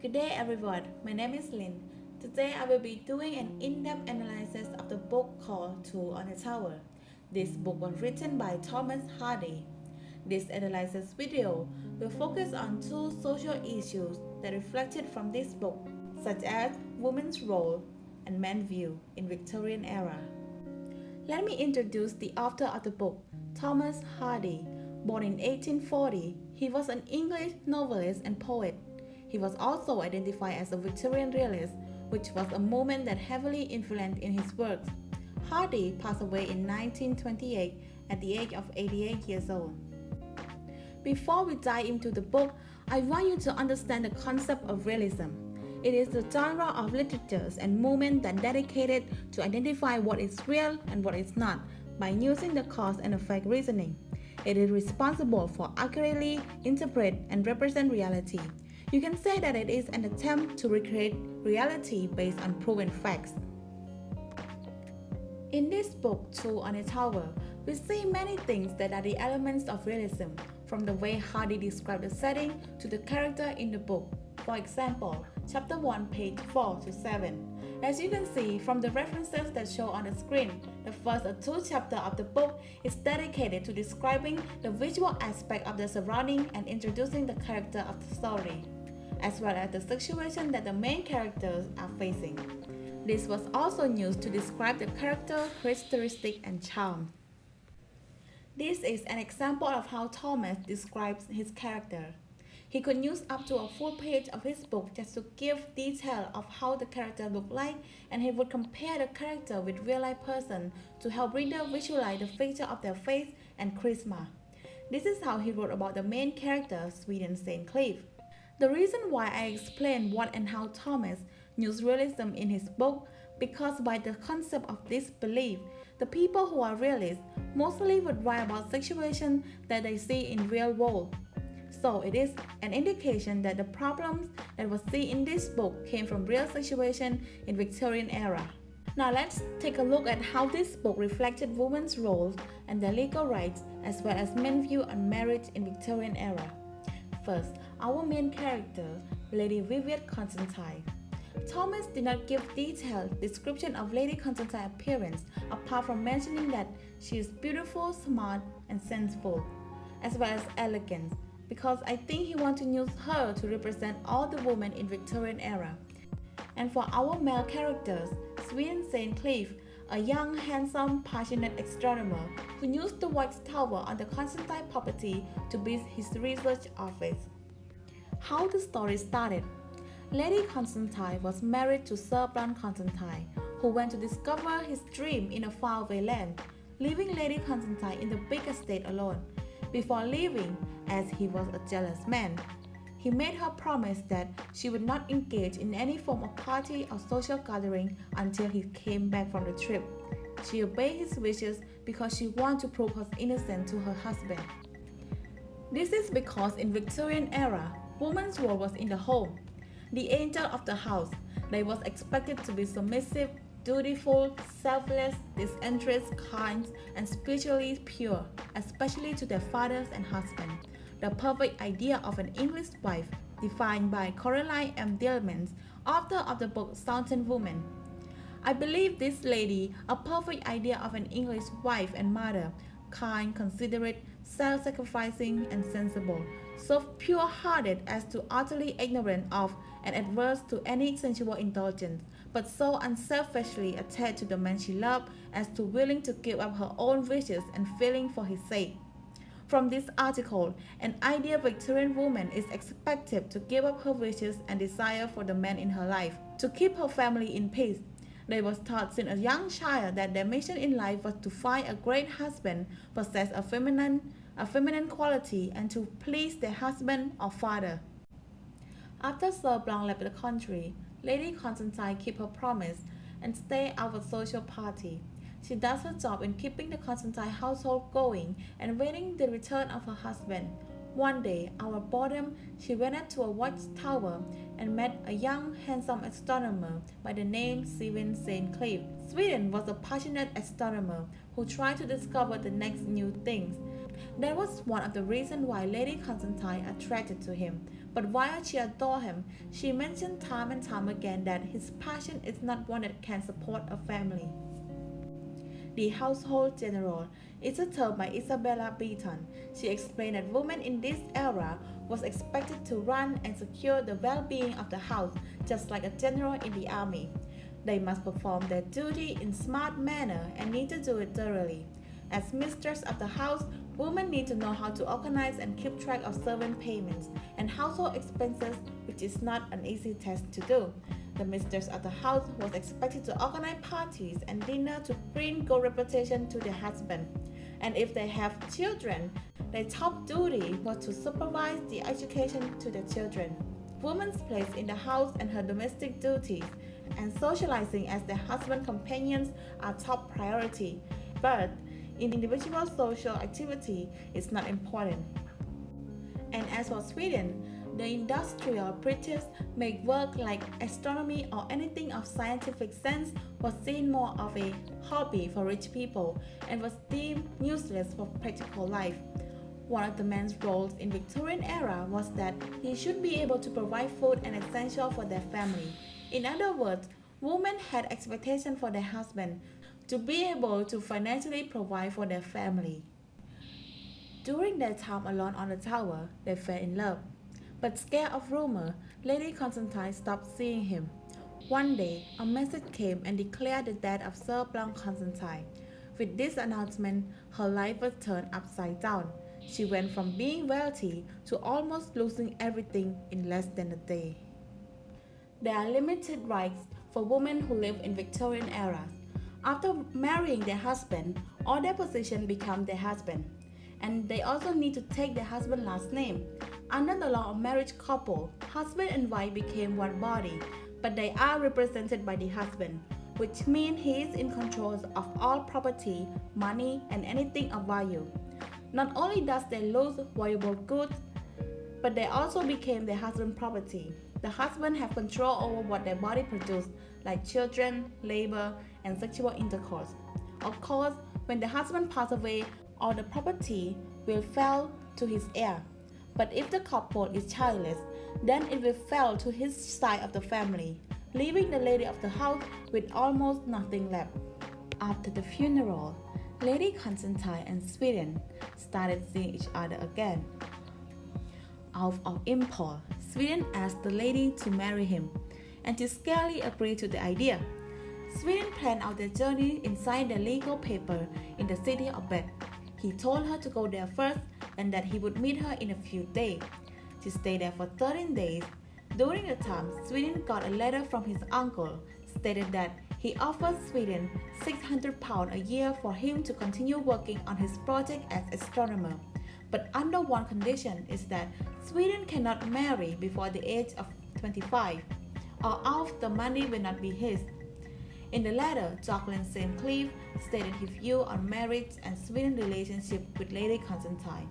Good day everyone, my name is Lynn. Today I will be doing an in-depth analysis of the book called Two on a Tower. This book was written by Thomas Hardy. This analysis video will focus on two social issues that reflected from this book, such as women's role and men's view in Victorian era. Let me introduce the author of the book, Thomas Hardy. Born in 1840, he was an English novelist and poet. He was also identified as a Victorian realist, which was a movement that heavily influenced in his works. Hardy passed away in 1928 at the age of 88 years old. Before we dive into the book, I want you to understand the concept of realism. It is the genre of literature and movement that dedicated to identify what is real and what is not by using the cause and effect reasoning. It is responsible for accurately interpret and represent reality. You can say that it is an attempt to recreate reality based on proven facts. In this book, Two on a Tower, we see many things that are the elements of realism, from the way Hardy described the setting to the character in the book. For example, chapter 1, page 4 to 7. As you can see from the references that show on the screen, the first two chapters of the book is dedicated to describing the visual aspect of the surrounding and introducing the character of the story, as well as the situation that the main characters are facing. This was also used to describe the character characteristic and charm. This is an example of how Thomas describes his character. He could use up to a full page of his book just to give detail of how the character looked like, and he would compare the character with real-life person to help reader visualize the feature of their face and charisma. This is how he wrote about the main character, Sweden St. Cleeve. The reason why I explain what and how Thomas used realism in his book, because by the concept of this belief, the people who are realists mostly would write about situations that they see in real world. So it is an indication that the problems that was seen in this book came from real situations in Victorian era. Now let's take a look at how this book reflected women's roles and their legal rights, as well as men's view on marriage in Victorian era. First, our main character, Lady Vivian Constantine. Thomas did not give detailed description of Lady Constantine's appearance, apart from mentioning that she is beautiful, smart, and sensible, as well as elegant, because I think he wants to use her to represent all the women in Victorian era. And for our male characters, Sweden St. Cleeve, a young, handsome, passionate astronomer who used the watch tower on the Constantine property to build his research office. How the story started. Lady Constantine was married to Sir Blunt Constantine, who went to discover his dream in a faraway land, leaving Lady Constantine in the big estate alone. Before leaving, as he was a jealous man, he made her promise that she would not engage in any form of party or social gathering until he came back from the trip. She obeyed his wishes because she wanted to prove her innocence to her husband. This is because in Victorian era, woman's role was in the home, the angel of the house. They was expected to be submissive, dutiful, selfless, disinterested, kind, and spiritually pure, especially to their fathers and husbands. The perfect idea of an English wife, defined by Caroline M. Dillman, author of the book Southern Woman. I believe this lady, a perfect idea of an English wife and mother, kind, considerate, self-sacrificing, and sensible, so pure-hearted as to utterly ignorant of and adverse to any sensual indulgence, but so unselfishly attached to the man she loved as to willing to give up her own wishes and feeling for his sake. From this article, an ideal Victorian woman is expected to give up her wishes and desire for the man in her life, to keep her family in peace. They was taught since a young child that their mission in life was to find a great husband, possess a feminine quality, and to please their husband or father. After Sir Blanc left the country, Lady Constantine kept her promise and stayed out of social party. She does her job in keeping the Constantine household going and waiting the return of her husband. One day, out of boredom, she went up to a watchtower and met a young, handsome astronomer by the name Sweden St. Cleeve. Sweden was a passionate astronomer who tried to discover the next new things. That was one of the reasons why Lady Constantine attracted to him, But while she adored him, she mentioned time and time again that his passion is not one that can support a family. The household general is a term by Isabella Beaton. She explained that women in this era was expected to run and secure the well-being of the house, just like a general in the army. They must perform their duty in smart manner and need to do it thoroughly. As mistress of the house, women need to know how to organize and keep track of servant payments and household expenses, which is not an easy task to do. The mistress of the house was expected to organize parties and dinner to bring good reputation to their husband. And if they have children, their top duty was to supervise the education to the children. Women's place in the house and her domestic duties and socializing as their husband companions are top priority. But individual social activity is not important. And as for Sweden, the industrial British make work like astronomy or anything of scientific sense was seen more of a hobby for rich people and was deemed useless for practical life. One of the men's roles in Victorian era was that he should be able to provide food and essential for their family. In other words, women had expectation for their husband to be able to financially provide for their family. During their time alone on the tower, they fell in love. But scared of rumor, Lady Constantine stopped seeing him. One day, a message came and declared the death of Sir Blanc Constantine. With this announcement, her life was turned upside down. She went from being wealthy to almost losing everything in less than a day. There are limited rights for women who live in Victorian era. After marrying their husband, all their possessions become their husband. And they also need to take their husband's last name. Under the law of marriage couple, husband and wife became one body, but they are represented by the husband, which means he is in control of all property, money, and anything of value. Not only does they lose valuable goods, but they also became their husband's property. The husband have control over what their body produces, like children, labor, and sexual intercourse. Of course, when the husband passes away, all the property will fall to his heir. But if the couple is childless, then it will fall to his side of the family, leaving the lady of the house with almost nothing left. After the funeral, Lady Constantine and Sweden started seeing each other again. Out of impulse, Sweden asked the lady to marry him, and she scarcely agreed to the idea. Sweden planned out their journey inside the legal paper in the city of Bath. He told her to go there first and that he would meet her in a few days. She stayed there for 13 days. During the time, Sweden got a letter from his uncle stated that he offered Sweden £600 a year for him to continue working on his project as astronomer. But under one condition is that Sweden cannot marry before the age of 25, or else the money will not be his. In the letter, Jocelyn St. Cleeve stated his view on marriage and Sweden's relationship with Lady Constantine,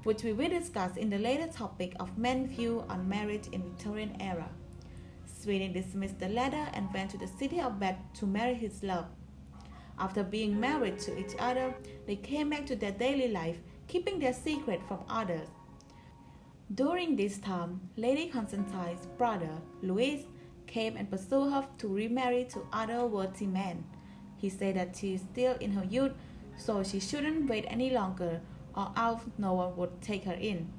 which we will discuss in the later topic of men's view on marriage in Victorian era. Sweden dismissed the letter and went to the city of Bath to marry his love. After being married to each other, they came back to their daily life, keeping their secret from others. During this time, Lady Constantine's brother, Louis, came and pursued her to remarry to other worthy men. He said that she is still in her youth, so she shouldn't wait any longer, or else no one would take her in.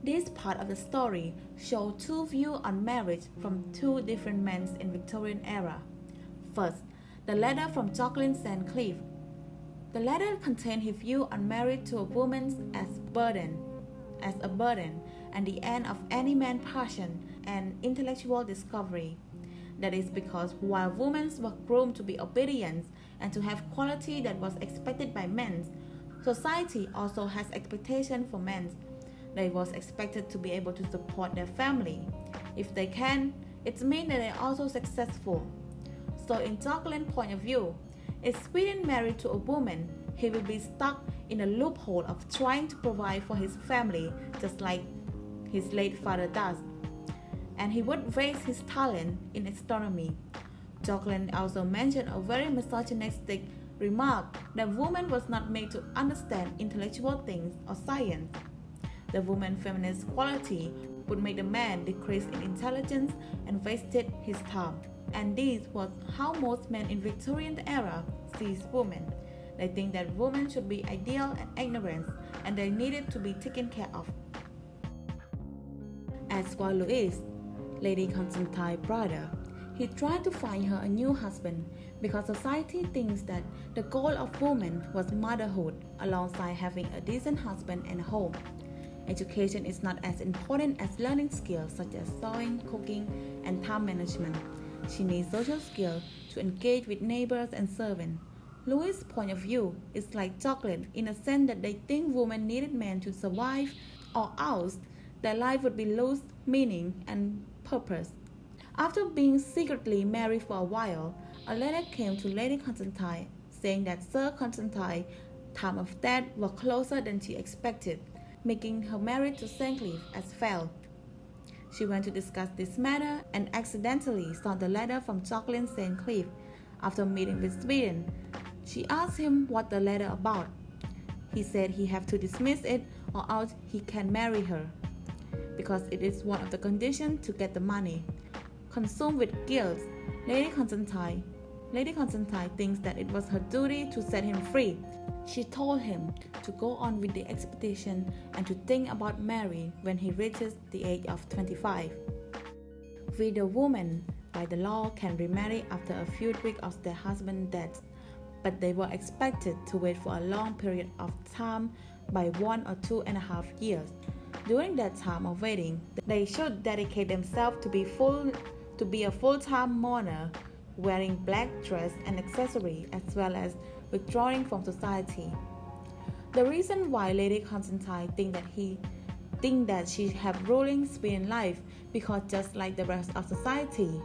This part of the story shows two views on marriage from two different men in Victorian era. First, the letter from Jocelyn St. Cleeve. The letter contained his view on marriage to a woman as a burden, and the end of any man's passion and intellectual discovery. That is because while women were groomed to be obedient and to have quality that was expected by men, society also has expectation for men. They was expected to be able to support their family. If they can, it means that they are also successful. So in Jocelyn's point of view, if Sweden married to a woman, he will be stuck in a loophole of trying to provide for his family just like his late father does. And he would waste his talent in astronomy. Jocelyn also mentioned a very misogynistic remark that woman was not made to understand intellectual things or science. The woman's feminist quality would make the man decrease in intelligence and wasted his time. And this was how most men in Victorian era sees women. They think that women should be ideal and ignorant, and they needed to be taken care of. As for Louis, Lady Constantine's brother, he tried to find her a new husband because society thinks that the goal of women was motherhood alongside having a decent husband and a home. Education is not as important as learning skills such as sewing, cooking, and time management. She needs social skills to engage with neighbors and servants. Louis' point of view is like chocolate in a sense that they think women needed men to survive, or else their life would be lose meaning and purpose. After being secretly married for a while, a letter came to Lady Constantine saying that Sir Constantine's time of death was closer than she expected, making her marriage to Saintcliffe as failed. She went to discuss this matter and accidentally saw the letter from Jocelyn Saintcliffe. After meeting with Sweden, she asked him what the letter about. He said he had to dismiss it or else he can marry her, because it is one of the conditions to get the money. Consumed with guilt, Lady Constantine thinks that it was her duty to set him free. She told him to go on with the expedition and to think about marrying when he reaches the age of 25. Widow women, by the law, can remarry after a few weeks of their husband's death, but they were expected to wait for a long period of time by 1 or 2.5 years. During that time of waiting, they should dedicate themselves to be a full-time mourner, wearing black dress and accessory, as well as withdrawing from society. The reason why Lady Constantine think that she have ruling Sweden life because just like the rest of society,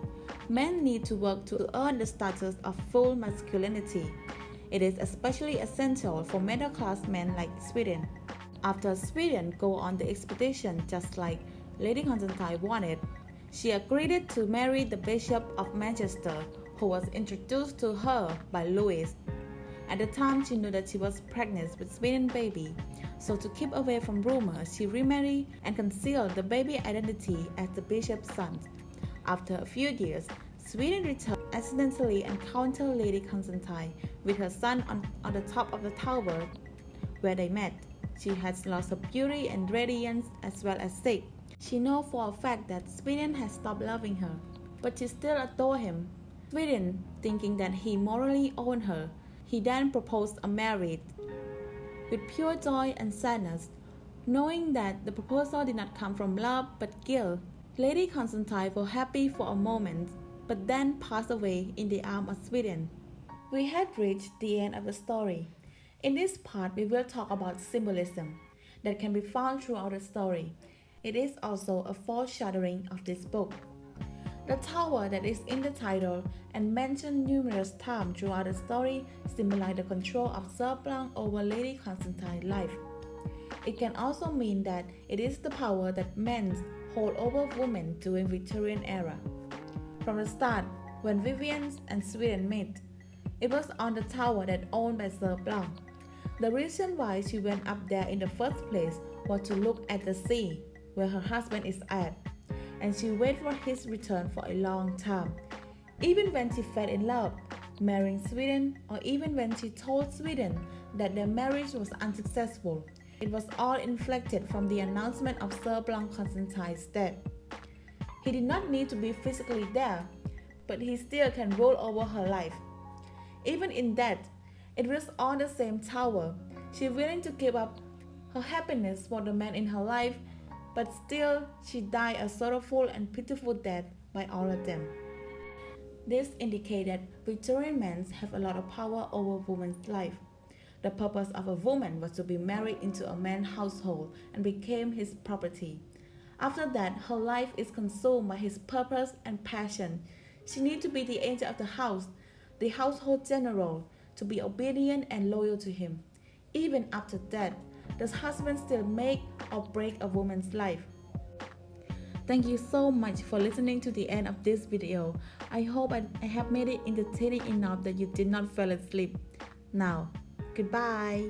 men need to work to earn the status of full masculinity. It is especially essential for middle-class men like Sweden. After Sweden go on the expedition just like Lady Constantine wanted, she agreed to marry the Bishop of Manchester, who was introduced to her by Louis. At the time, she knew that she was pregnant with Sweden's baby, so to keep away from rumors, she remarried and concealed the baby identity as the bishop's son. After a few years, Sweden returned accidentally encountered Lady Constantine with her son on the top of the tower where they met. She has lost her beauty and radiance as well as sick. She knows for a fact that Sweden has stopped loving her, but she still adores him. Sweden, thinking that he morally owned her, he then proposed a marriage. With pure joy and sadness, knowing that the proposal did not come from love but guilt, Lady Constantine was happy for a moment, but then passed away in the arms of Sweden. We had reached the end of the story. In this part, we will talk about symbolism that can be found throughout the story. It is also a foreshadowing of this book. The tower that is in the title and mentioned numerous times throughout the story symbolizes the control of Sir Blanc over Lady Constantine's life. It can also mean that it is the power that men hold over women during Victorian era. From the start, when Vivian and Sweden met, it was on the tower that owned by Sir Blanc. The reason why she went up there in the first place was to look at the sea, where her husband is at, and she waited for his return for a long time. Even when she fell in love, marrying Sweden, or even when she told Sweden that their marriage was unsuccessful, it was all inflected from the announcement of Sir Blanc Constantine's death. He did not need to be physically there, but he still can rule over her life. Even in death, it was on the same tower. She willing to give up her happiness for the man in her life, but still she died a sorrowful and pitiful death by all of them. This indicates that Victorian men have a lot of power over women's life. The purpose of a woman was to be married into a man's household and became his property. After that, her life is consumed by his purpose and passion. She needs to be the angel of the house, the household general, to be obedient and loyal to him. Even after death, does husband still make or break a woman's life? Thank you so much for listening to the end of this video. I hope I have made it entertaining enough that you did not fall asleep. Now, goodbye.